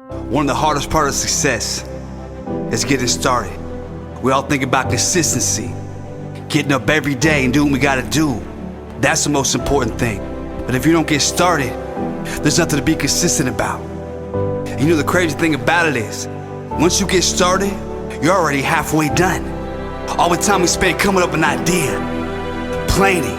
One of the hardest parts of success is getting started. We all think about consistency, getting up every day and doing what we gotta do. That's the most important thing. But if you don't get started, there's nothing to be consistent about. And you know the crazy thing about it is, once you get started, you're already halfway done. All the time we spend coming up with an idea, planning,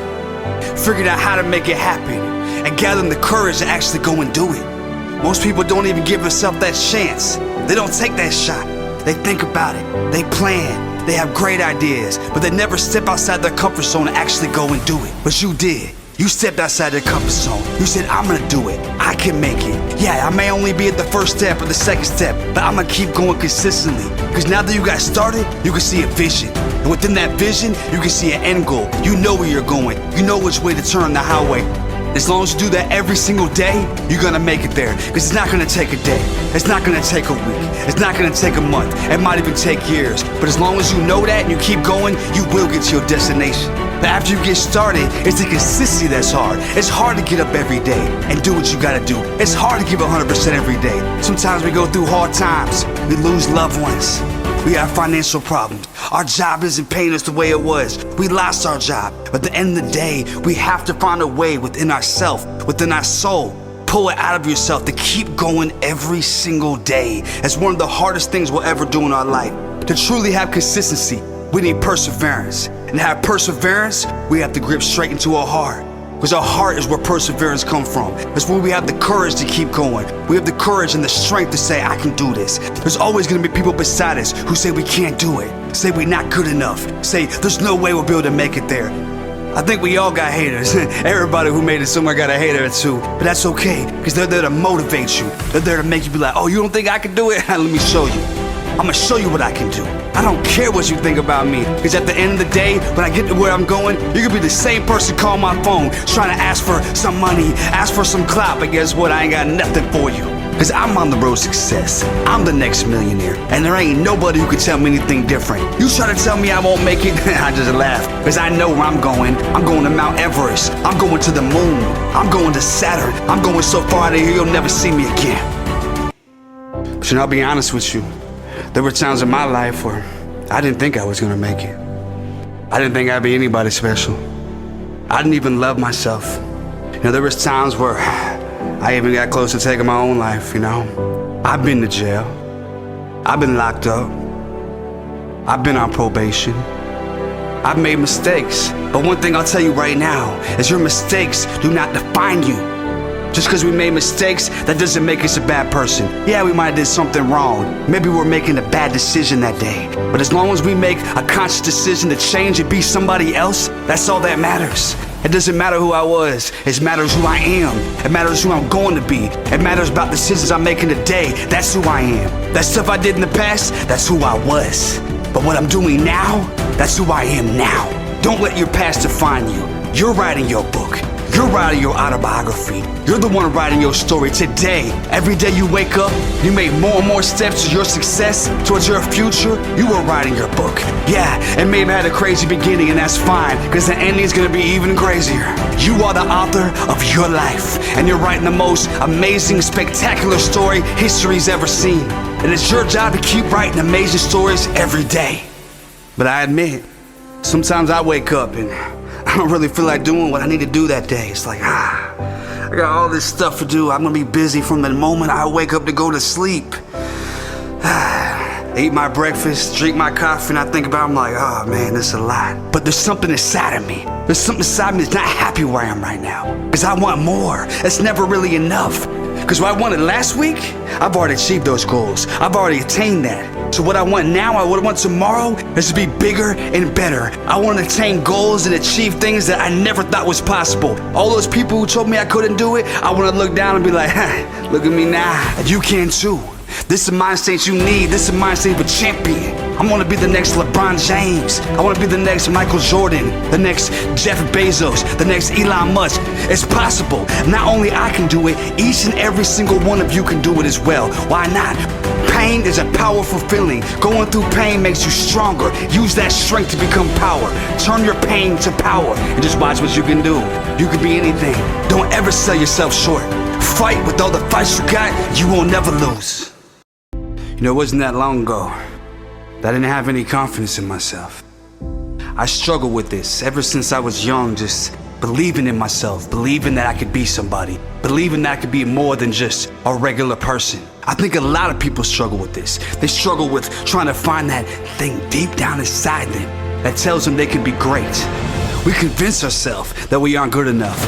figuring out how to make it happen, and gathering the courage to actually go and do it. Most people don't even give themselves that chance. They don't take that shot. They think about it, they plan, they have great ideas, but they never step outside their comfort zone and actually go and do it. But you did. You stepped outside your comfort zone. You said, I'm gonna do it. I can make it. Yeah, I may only be at the first step or the second step, but I'm gonna keep going consistently. Because now that you got started, you can see a vision. And within that vision, you can see an end goal. You know where you're going. You know which way to turn the highway. As long as you do that every single day, you're gonna make it there. Because it's not gonna take a day. It's not gonna take a week. It's not gonna take a month. It might even take years. But as long as you know that and you keep going, you will get to your destination. But after you get started, it's the consistency that's hard. It's hard to get up every day and do what you gotta do. It's hard to give 100% every day. Sometimes we go through hard times. We lose loved ones. We have financial problems. Our job isn't paying us the way it was. We lost our job. But at the end of the day, we have to find a way within ourselves, within our soul. Pull it out of yourself to keep going every single day. It's one of the hardest things we'll ever do in our life. To truly have consistency, we need perseverance. And to have perseverance, we have to grip straight into our heart. Because our heart is where perseverance comes from. It's where we have the courage to keep going. We have the courage and the strength to say, I can do this. There's always gonna be people beside us who say we can't do it, say we're not good enough, say there's no way we'll be able to make it there. I think we all got haters. Everybody who made it somewhere got a hater or two. But that's okay, because they're there to motivate you. They're there to make you be like, oh, you don't think I can do it? Let me show you. I'm gonna show you what I can do. I don't care what you think about me, because at the end of the day, when I get to where I'm going, you're gonna be the same person calling my phone, trying to ask for some money, ask for some clout, but guess what? I ain't got nothing for you. Because I'm on the road to success. I'm the next millionaire, and there ain't nobody who can tell me anything different. You try to tell me I won't make it, I just laugh, because I know where I'm going. I'm going to Mount Everest. I'm going to the moon. I'm going to Saturn. I'm going so far out of here, you'll never see me again. But I'll be honest with you. There were times in my life where I didn't think I was gonna make it. I didn't think I'd be anybody special. I didn't even love myself. You know, there was times where I even got close to taking my own life, you know. I've been to jail. I've been locked up. I've been on probation. I've made mistakes. But one thing I'll tell you right now is your mistakes do not define you. Just because we made mistakes, that doesn't make us a bad person. Yeah, we might have did something wrong. Maybe we're making a bad decision that day. But as long as we make a conscious decision to change and be somebody else, that's all that matters. It doesn't matter who I was. It matters who I am. It matters who I'm going to be. It matters about decisions I'm making today. That's who I am. That stuff I did in the past, that's who I was. But what I'm doing now, that's who I am now. Don't let your past define you. You're writing your book. You're writing your autobiography. You're the one writing your story today. Every day you wake up, you make more and more steps to your success, towards your future. You are writing your book. Yeah, it may have had a crazy beginning, and that's fine, because the ending is gonna be even crazier. You are the author of your life, and you're writing the most amazing, spectacular story history's ever seen. And it's your job to keep writing amazing stories every day. But I admit, sometimes I wake up and I don't really feel like doing what I need to do that day. It's like, I got all this stuff to do. I'm gonna be busy from the moment I wake up to go to sleep. Eat my breakfast, drink my coffee, and I think about it, I'm like, oh man, this is a lot. But there's something inside of me. There's something inside me that's not happy where I am right now. Because I want more. It's never really enough. Because what I wanted last week, I've already achieved those goals. I've already attained that. So what I want now, what I want tomorrow, is to be bigger and better. I want to attain goals and achieve things that I never thought was possible. All those people who told me I couldn't do it, I want to look down and be like, look at me now. You can too. This is the mindset you need. This is the mindset of a champion. I want to be the next LeBron James. I want to be the next Michael Jordan, the next Jeff Bezos, the next Elon Musk. It's possible. Not only I can do it, each and every single one of you can do it as well. Why not? Pain is a powerful feeling. Going through pain makes you stronger. Use that strength to become power. Turn your pain to power and just watch what you can do. You can be anything. Don't ever sell yourself short. Fight with all the fights you got. You will never lose. You know, it wasn't that long ago that I didn't have any confidence in myself. I struggled with this ever since I was young, just believing in myself, believing that I could be somebody, believing that I could be more than just a regular person. I think a lot of people struggle with this. They struggle with trying to find that thing deep down inside them that tells them they can be great. We convince ourselves that we aren't good enough.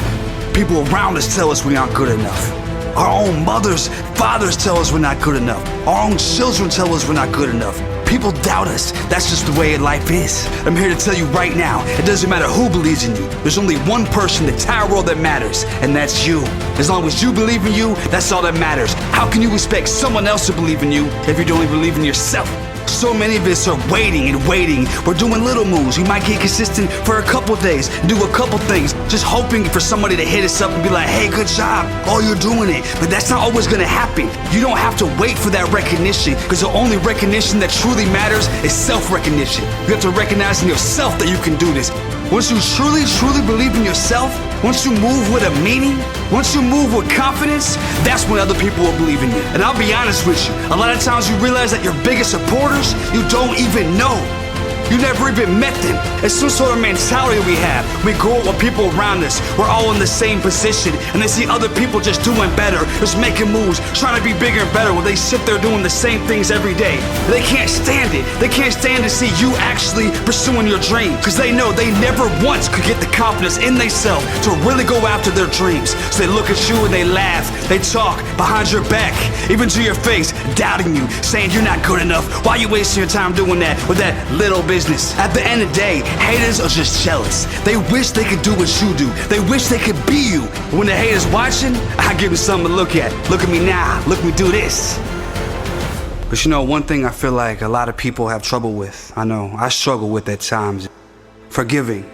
People around us tell us we aren't good enough. Our own mothers, fathers tell us we're not good enough. Our own children tell us we're not good enough. People doubt us. That's just the way life is. I'm here to tell you right now, it doesn't matter who believes in you. There's only one person in the entire world that matters, and that's you. As long as you believe in you, that's all that matters. How can you expect someone else to believe in you if you don't even believe in yourself? So many of us are waiting and waiting. We're doing little moves. We might get consistent for a couple days, do a couple things, just hoping for somebody to hit us up and be like, hey, good job. Oh, you're doing it. But that's not always gonna happen. You don't have to wait for that recognition, because the only recognition that truly matters is self-recognition. You have to recognize in yourself that you can do this. Once you truly believe in yourself, once you move with a meaning, once you move with confidence, that's when other people will believe in you. And I'll be honest with you, a lot of times you realize that your biggest supporters, you don't even know. You never even met them. It's some sort of mentality we have. We grow up with people around us. We're all in the same position, and they see other people just doing better, just making moves, trying to be bigger and better, while they sit there doing the same things every day. They can't stand it. They can't stand to see you actually pursuing your dream, because they know they never once could get the confidence in themselves to really go after their dreams. So they look at you and they laugh. They talk behind your back, even to your face, doubting you, saying you're not good enough. Why are you wasting your time doing that with that little business? At the end of the day, haters are just jealous. They wish they could do what you do. They wish they could be you. When the haters watching, I give them something to look at. Look at me now. Look at me do this. But you know, one thing I feel like a lot of people have trouble with, I know, I struggle with at times, forgiving.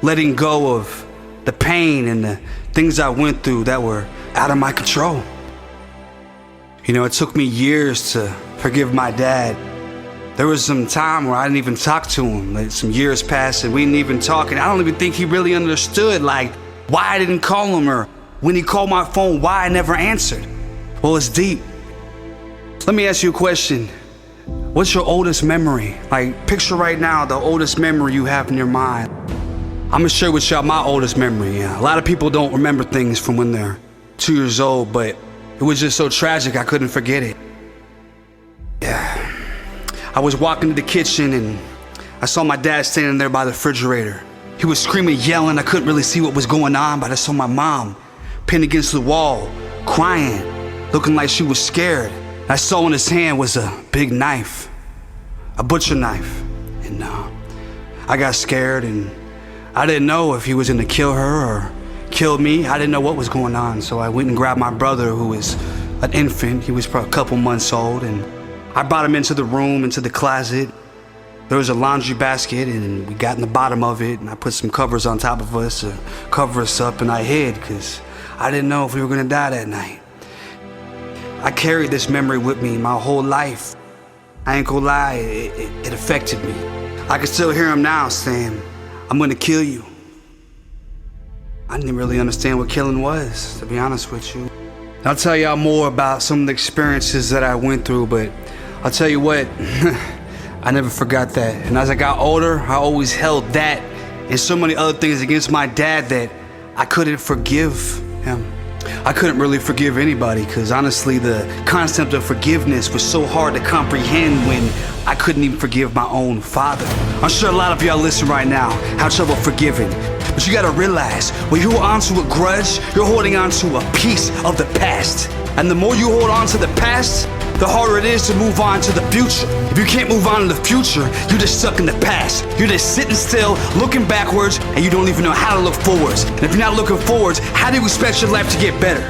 Letting go of the pain and the things I went through that were out of my control. You know, it took me years to forgive my dad. There was some time where I didn't even talk to him. Like, some years passed and we didn't even talk, and I don't even think he really understood like why I didn't call him, or when he called my phone, why I never answered. Well, it's deep. Let me ask you a question. What's your oldest memory? Like, picture right now the oldest memory you have in your mind. I'm gonna share with y'all my oldest memory. Yeah. A lot of people don't remember things from when they're 2 years old, but it was just so tragic I couldn't forget it. Yeah. I was walking to the kitchen and I saw my dad standing there by the refrigerator. He was screaming, yelling. I couldn't really see what was going on, but I saw my mom pinned against the wall, crying, looking like she was scared. I saw in his hand was a big knife, a butcher knife. And I got scared, and I didn't know if he was gonna kill her or kill me. I didn't know what was going on, so I went and grabbed my brother, who was an infant. He was probably a couple months old, and I brought him into the room, into the closet. There was a laundry basket, and we got in the bottom of it, and I put some covers on top of us to cover us up, and I hid because I didn't know if we were gonna die that night. I carried this memory with me my whole life. I ain't gonna lie, it affected me. I can still hear him now saying, I'm gonna kill you. I didn't really understand what killing was, to be honest with you. I'll tell y'all more about some of the experiences that I went through, but I'll tell you what, I never forgot that. And as I got older, I always held that and so many other things against my dad that I couldn't forgive him. I couldn't really forgive anybody, because honestly, the concept of forgiveness was so hard to comprehend when I couldn't even forgive my own father. I'm sure a lot of y'all listening right now have trouble forgiving. But you gotta realize, when you hold on to a grudge, you're holding on to a piece of the past. And the more you hold on to the past, the harder it is to move on to the future. If you can't move on to the future, you're just stuck in the past. You're just sitting still, looking backwards, and you don't even know how to look forwards. And if you're not looking forwards, how do you expect your life to get better?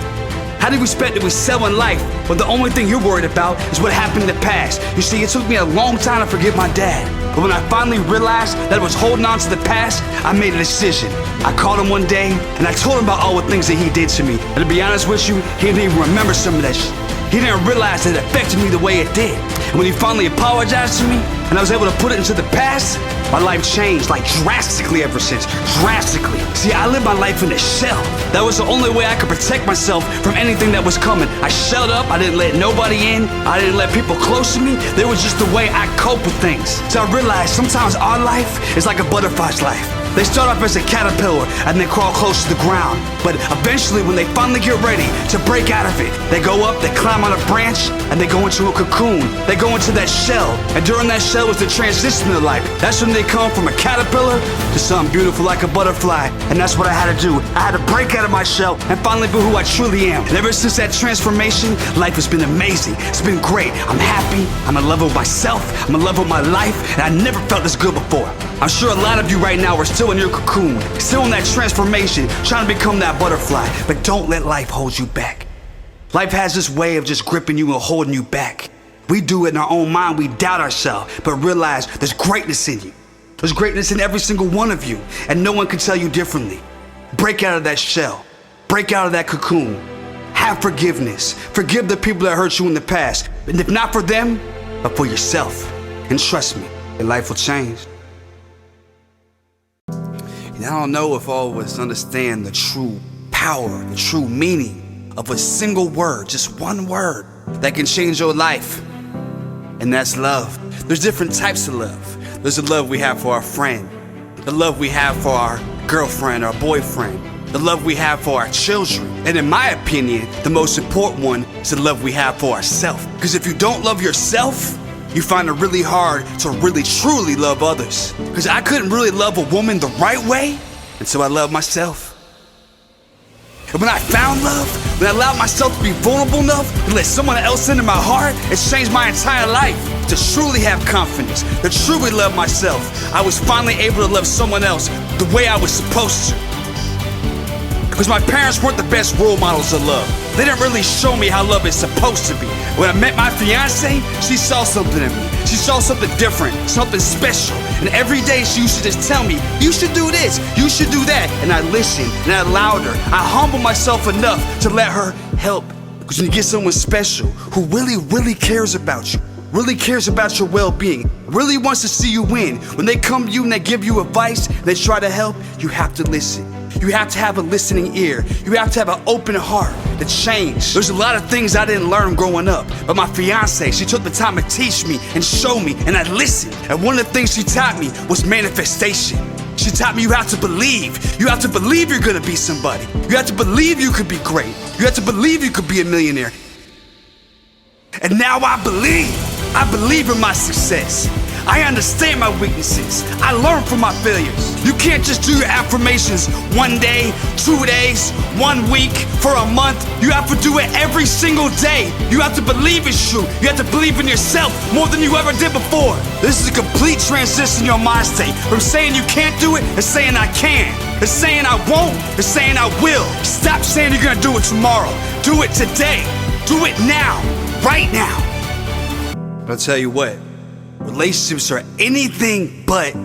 How do you expect to excel in life when the only thing you're worried about is what happened in the past? You see, it took me a long time to forgive my dad. But when I finally realized that I was holding on to the past, I made a decision. I called him one day, and I told him about all the things that he did to me. And to be honest with you, he didn't even remember some of that shit. He didn't realize that it affected me the way it did. And when he finally apologized to me, and I was able to put it into the past, my life changed like drastically ever since. Drastically. See, I lived my life in a shell. That was the only way I could protect myself from anything that was coming. I shelled up, I didn't let nobody in, I didn't let people close to me. There was just the way I cope with things. So I realized sometimes our life is like a butterfly's life. They start off as a caterpillar and they crawl close to the ground. But eventually, when they finally get ready to break out of it, they go up, they climb on a branch, and they go into a cocoon. They go into that shell. And during that shell is the transition of life. That's when they come from a caterpillar to something beautiful like a butterfly. And that's what I had to do. I had to break out of my shell and finally be who I truly am. And ever since that transformation, life has been amazing. It's been great. I'm happy. I'm in love with myself. I'm in love with my life. And I never felt this good before. I'm sure a lot of you right now are still in your cocoon, still in that transformation, trying to become that butterfly. But don't let life hold you back. Life has this way of just gripping you and holding you back. We do it in our own mind. We doubt ourselves, but realize there's greatness in you. There's greatness in every single one of you, and no one can tell you differently. Break out of that shell. Break out of that cocoon. Have forgiveness. Forgive the people that hurt you in the past. And if not for them, but for yourself. And trust me, your life will change. And I don't know if all of us understand the true power, the true meaning of a single word, just one word that can change your life. And that's love. There's different types of love. There's the love we have for our friend, the love we have for our girlfriend or boyfriend, the love we have for our children. And in my opinion, the most important one is the love we have for ourselves. Because if you don't love yourself, you find it really hard to really truly love others. Because I couldn't really love a woman the right way until I loved myself. And when I found love, when I allowed myself to be vulnerable enough to let someone else into my heart, it changed my entire life. To truly have confidence, to truly love myself, I was finally able to love someone else the way I was supposed to. Because my parents weren't the best role models of love. They didn't really show me how love is supposed to be. When I met my fiance, she saw something in me. She saw something different, something special. And every day she used to just tell me, you should do this, you should do that. And I listened and I allowed her. I humbled myself enough to let her help. Because when you get someone special who really cares about you, really cares about your well-being, really wants to see you win, when they come to you and they give you advice, they try to help, you have to listen. You have to have a listening ear. You have to have an open heart to change. There's a lot of things I didn't learn growing up, but my fiance, she took the time to teach me and show me, and I listened. And one of the things she taught me was manifestation. She taught me you have to believe. You have to believe you're gonna be somebody. You have to believe you could be great. You have to believe you could be a millionaire. And now I believe in my success. I understand my weaknesses. I learn from my failures. You can't just do your affirmations one day, 2 days, 1 week, for a month. You have to do it every single day. You have to believe it's true. You have to believe in yourself more than you ever did before. This is a complete transition in your mind state. From saying you can't do it to saying I can. To saying I won't to saying I will. Stop saying you're gonna do it tomorrow. Do it today. Do it now. Right now. But I'll tell you what. Relationships are anything but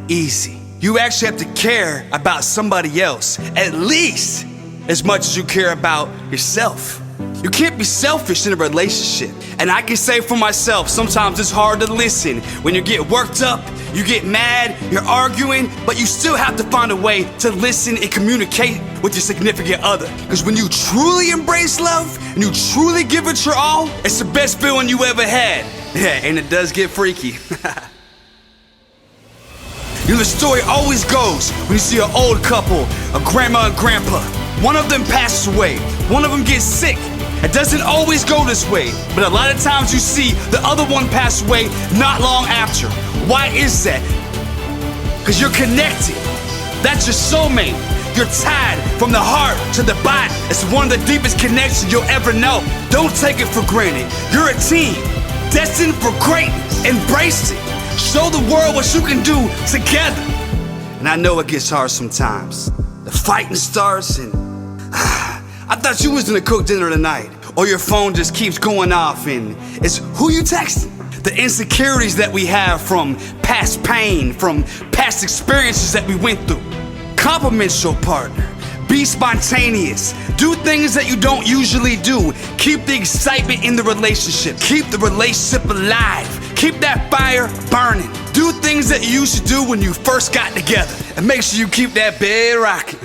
easy. You actually have to care about somebody else at least as much as you care about yourself. You can't be selfish in a relationship. And I can say for myself, sometimes it's hard to listen. When you get worked up, you get mad, you're arguing, but you still have to find a way to listen and communicate with your significant other. Because when you truly embrace love and you truly give it your all, it's the best feeling you ever had. Yeah, and it does get freaky. You know, the story always goes when you see an old couple, a grandma and grandpa. One of them passes away, one of them gets sick. It doesn't always go this way, but a lot of times you see the other one pass away not long after. Why is that? Because you're connected. That's your soulmate. You're tied from the heart to the body. It's one of the deepest connections you'll ever know. Don't take it for granted. You're a team, destined for greatness. Embrace it. Show the world what you can do together. And I know it gets hard sometimes. The fighting starts and I thought you was gonna cook dinner tonight. Or your phone just keeps going off and it's who you texting? The insecurities that we have from past pain, from past experiences that we went through. Compliment your partner. Be spontaneous. Do things that you don't usually do. Keep the excitement in the relationship. Keep the relationship alive. Keep that fire burning. Do things that you used to do when you first got together. And make sure you keep that bed rocking.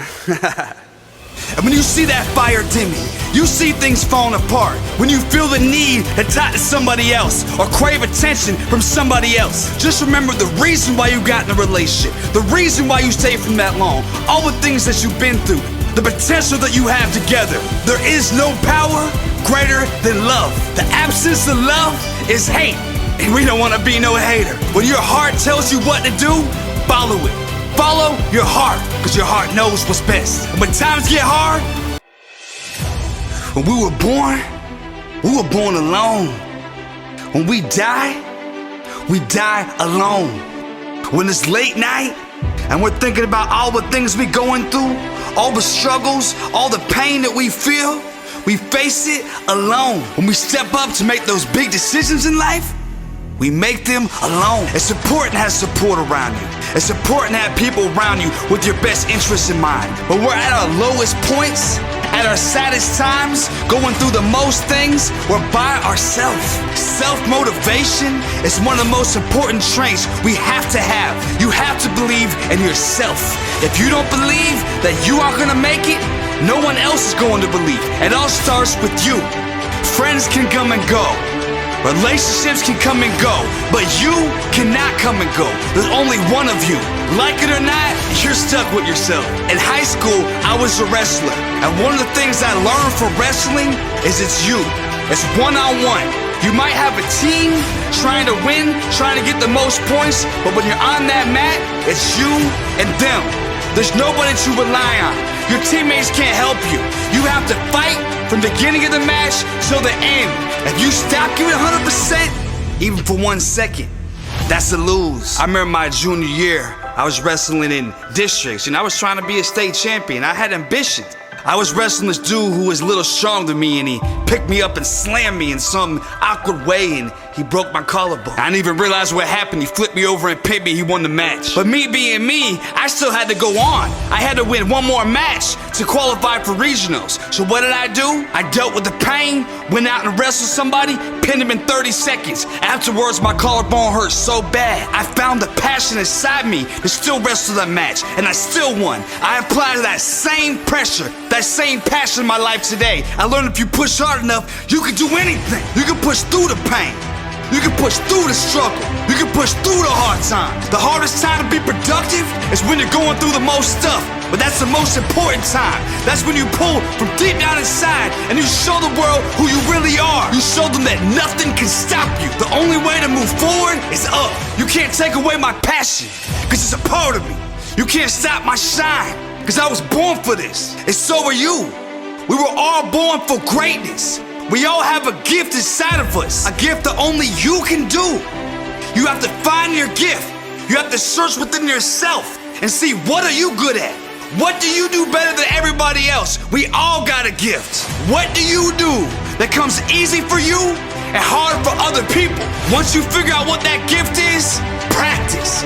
And when you see that fire dimming, you see things falling apart. When you feel the need to talk to somebody else or crave attention from somebody else, just remember the reason why you got in a relationship, the reason why you stayed from that long, all the things that you've been through, the potential that you have together. There is no power greater than love. The absence of love is hate, and we don't want to be no hater. When your heart tells you what to do, follow it. Follow your heart, because your heart knows what's best. And when times get hard, when we were born alone. When we die alone. When it's late night and we're thinking about all the things we're going through, all the struggles, all the pain that we feel, we face it alone. When we step up to make those big decisions in life, we make them alone. It's important to have support around you. It's important to have people around you with your best interests in mind. When we're at our lowest points, at our saddest times, going through the most things, we're by ourselves. Self-motivation is one of the most important traits we have to have. You have to believe in yourself. If you don't believe that you are gonna make it, no one else is going to believe. It all starts with you. Friends can come and go. Relationships can come and go, but you cannot come and go. There's only one of you. Like it or not, you're stuck with yourself. In high school, I was a wrestler, and one of the things I learned from wrestling is it's you. It's one-on-one. You might have a team trying to win, trying to get the most points, but when you're on that mat, it's you and them. There's nobody to rely on. Your teammates can't help you. You have to fight from the beginning of the match till the end. If you stop giving 100%, even for 1 second, that's a lose. I remember my junior year, I was wrestling in districts, and I was trying to be a state champion. I had ambitions. I was wrestling this dude who was a little stronger than me, and he picked me up and slammed me in some awkward way, and he broke my collarbone. I didn't even realize what happened. He flipped me over and pinned me. He won the match. But me being me, I still had to go on. I had to win one more match to qualify for regionals. So what did I do? I dealt with the pain, went out and wrestled somebody, pinned him in 30 seconds. Afterwards, my collarbone hurt so bad. I found the passion inside me to still wrestle that match, and I still won. I applied that same pressure, that same passion in my life today. I learned if you push hard enough, you can do anything. You can push through the pain. You can push through the struggle. You can push through the hard times. The hardest time to be productive is when you're going through the most stuff. But that's the most important time. That's when you pull from deep down inside and you show the world who you really are. You show them that nothing can stop you. The only way to move forward is up. You can't take away my passion, because it's a part of me. You can't stop my shine, because I was born for this. And so are you. We were all born for greatness. We all have a gift inside of us, a gift that only you can do. You have to find your gift. You have to search within yourself and see, what are you good at? What do you do better than everybody else? We all got a gift. What do you do that comes easy for you and hard for other people? Once you figure out what that gift is, practice,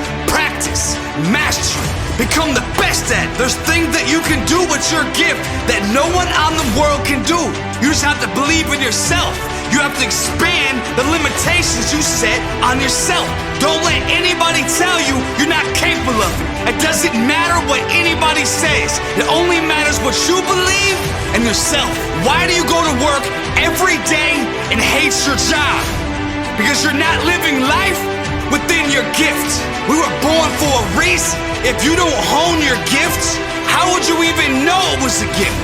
mastery. Become the best at it. There's things that you can do with your gift that no one on the world can do. You just have to believe in yourself. You have to expand the limitations you set on yourself. Don't let anybody tell you you're not capable of it. It doesn't matter what anybody says. It only matters what you believe in yourself. Why do you go to work every day and hate your job? Because you're not living life within your gift. We were born for a reason. If you don't hone your gifts, how would you even know it was a gift?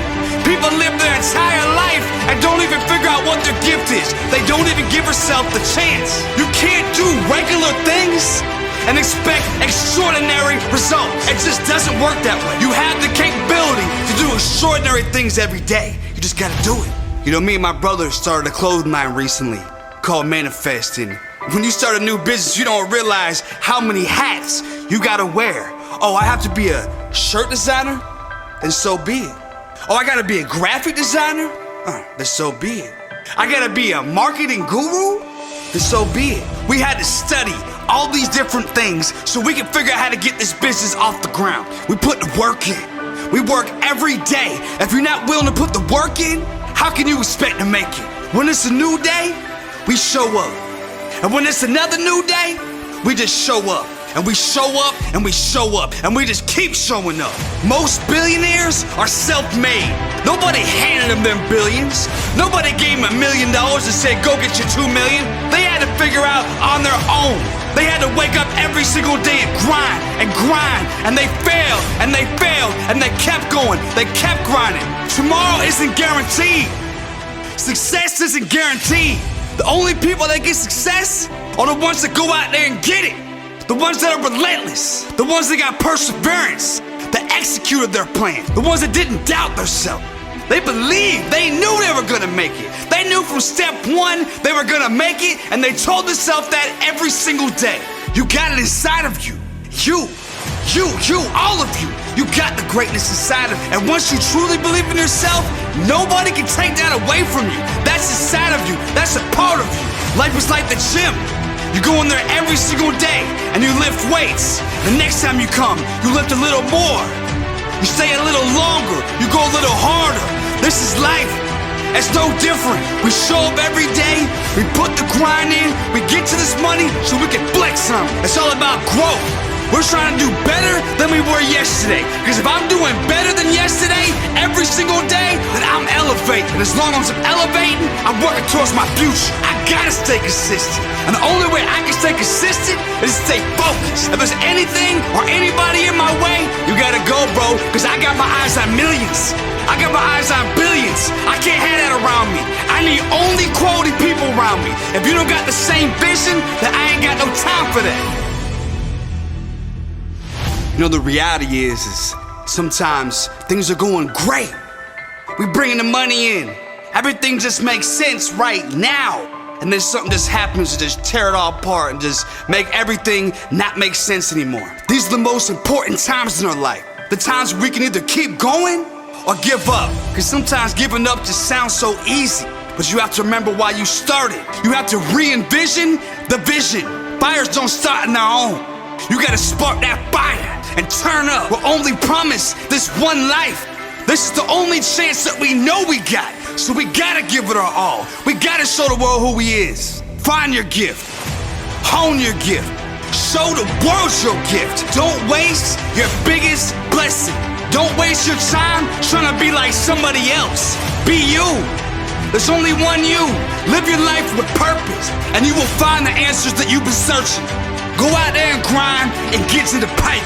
People live their entire life and don't even figure out what their gift is. They don't even give themselves the chance. You can't do regular things and expect extraordinary results. It just doesn't work that way. You have the capability to do extraordinary things every day. You just gotta do it. You know, me and my brother started a clothing line recently called Manipheste, and when you start a new business, you don't realize how many hats you gotta wear. Oh, I have to be a shirt designer? Then so be it. Oh, I gotta be a graphic designer? Then so be it. I gotta be a marketing guru? Then so be it. We had to study all these different things so we could figure out how to get this business off the ground. We put the work in. We work every day. If you're not willing to put the work in, how can you expect to make it? When it's a new day, we show up. And when it's another new day, we just show up. And we show up, and we show up, and we just keep showing up. Most billionaires are self-made. Nobody handed them billions. Nobody gave them $1 million and said, go get your 2 million. They had to figure out on their own. They had to wake up every single day and grind, and they failed, and they failed, and they kept going. They kept grinding. Tomorrow isn't guaranteed. Success isn't guaranteed. The only people that get success are the ones that go out there and get it. The ones that are relentless, the ones that got perseverance, that executed their plan, the ones that didn't doubt themselves. They believed, they knew they were gonna make it. They knew from step one they were gonna make it, and they told themselves that every single day. You got it inside of you. You, all of you. You got the greatness inside of you. And once you truly believe in yourself, nobody can take that away from you. That's inside of you. That's a part of you. Life is like the gym. You go in there every single day and you lift weights. The next time you come, you lift a little more. You stay a little longer. You go a little harder. This is life. It's no different. We show up every day. We put the grind in. We get to this money so we can flex some. It's all about growth. We're trying to do better than we were yesterday. Because if I'm doing better than yesterday every single day, then I'm elevating. And as long as I'm elevating, I'm working towards my future. I gotta stay consistent. And the only way I can stay consistent is to stay focused. If there's anything or anybody in my way, you gotta go, bro. Because I got my eyes on millions. I got my eyes on billions. I can't have that around me. I need only quality people around me. If you don't got the same vision, then I ain't got no time for that. You know, the reality is sometimes things are going great. We bringing the money in. Everything just makes sense right now. And then something just happens to just tear it all apart and just make everything not make sense anymore. These are the most important times in our life. The times we can either keep going or give up. Because sometimes giving up just sounds so easy. But you have to remember why you started. You have to re-envision the vision. Fires don't start on their own. You gotta spark that fire and turn up. We're only promised this one life. This is the only chance that we know we got. So we gotta give it our all. We gotta show the world who we is. Find your gift. Hone your gift. Show the world your gift. Don't waste your biggest blessing. Don't waste your time trying to be like somebody else. Be you. There's only one you. Live your life with purpose, and you will find the answers that you've been searching. Go out there and grind and get to the pipe.